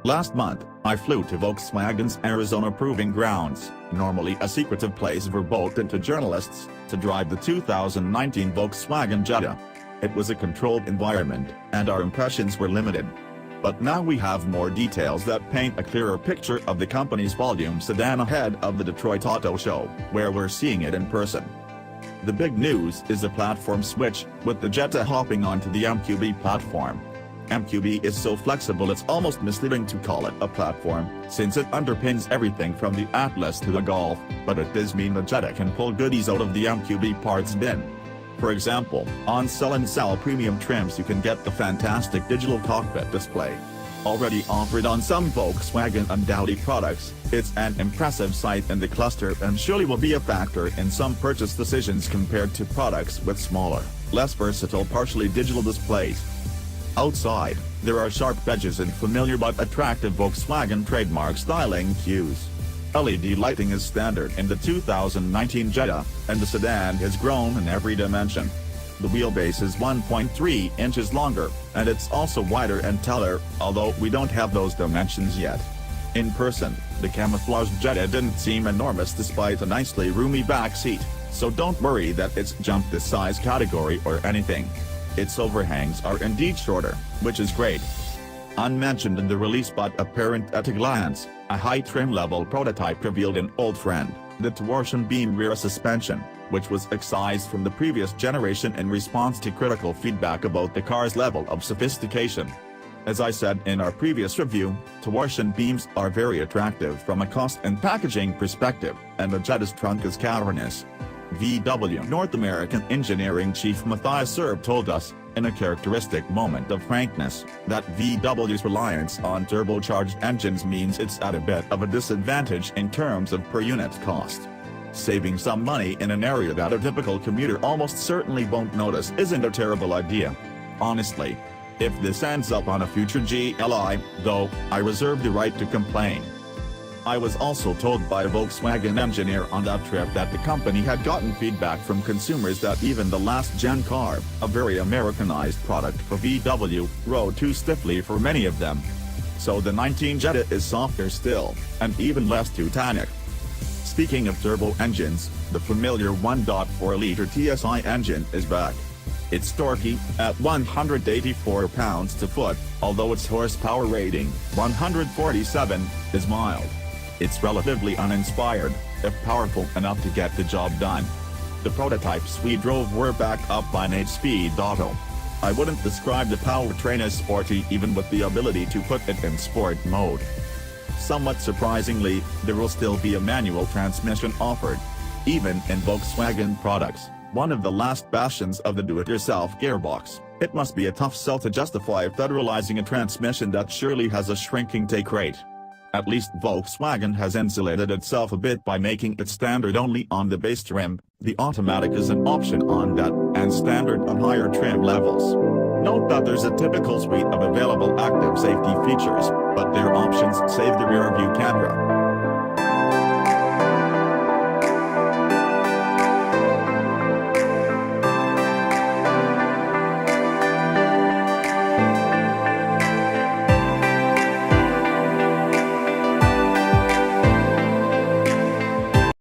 Last month, I flew to Volkswagen's Arizona Proving Grounds, normally a secretive place verboten to journalists, to drive the 2019 Volkswagen Jetta. It was a controlled environment, and our impressions were limited. But now we have more details that paint a clearer picture of the company's volume sedan ahead of the Detroit Auto Show, where we're seeing it in person. The big news is the platform switch, with the Jetta hopping onto the MQB platform. MQB is so flexible it's almost misleading to call it a platform, since it underpins everything from the Atlas to the Golf, but it does mean the Jetta can pull goodies out of the MQB parts bin. For example, on Sell & Sell premium trims you can get the fantastic digital cockpit display. Already offered on some Volkswagen and Audi products, it's an impressive sight in the cluster and surely will be a factor in some purchase decisions compared to products with smaller, less versatile partially digital displays. Outside, there are sharp edges and familiar but attractive Volkswagen trademark styling cues. LED lighting is standard in the 2019 Jetta, and the sedan has grown in every dimension. The wheelbase is 1.3 inches longer, and it's also wider and taller, although we don't have those dimensions yet. In person, the camouflaged Jetta didn't seem enormous despite a nicely roomy back seat, so don't worry that it's jumped the size category or anything. Its overhangs are indeed shorter, which is great. Unmentioned in the release but apparent at a glance, a high trim level prototype revealed an old friend, the torsion beam rear suspension, which was excised from the previous generation in response to critical feedback about the car's level of sophistication. As I said in our previous review, torsion beams are very attractive from a cost and packaging perspective, and the Jetta's trunk is cavernous. VW North American Engineering Chief Matthias Serb told us, in a characteristic moment of frankness, that VW's reliance on turbocharged engines means it's at a bit of a disadvantage in terms of per unit cost. Saving some money in an area that a typical commuter almost certainly won't notice isn't a terrible idea. Honestly. If this ends up on a future GLI, though, I reserve the right to complain. I was also told by a Volkswagen engineer on that trip that the company had gotten feedback from consumers that even the last-gen car, a very Americanized product for VW, rode too stiffly for many of them. So the 19 Jetta is softer still, and even less Teutonic. Speaking of turbo engines, the familiar 1.4-liter TSI engine is back. It's torquey, at 184 pounds-to-foot, although its horsepower rating, 147, is mild. It's relatively uninspired, if powerful enough to get the job done. The prototypes we drove were backed up by an 8-speed auto. I wouldn't describe the powertrain as sporty even with the ability to put it in sport mode. Somewhat surprisingly, there will still be a manual transmission offered. Even in Volkswagen products, one of the last bastions of the do-it-yourself gearbox, it must be a tough sell to justify federalizing a transmission that surely has a shrinking take rate. At least Volkswagen has insulated itself a bit by making it standard only on the base trim. The automatic is an option on that, and standard on higher trim levels. Note that there's a typical suite of available active safety features, but their options save the rear view camera.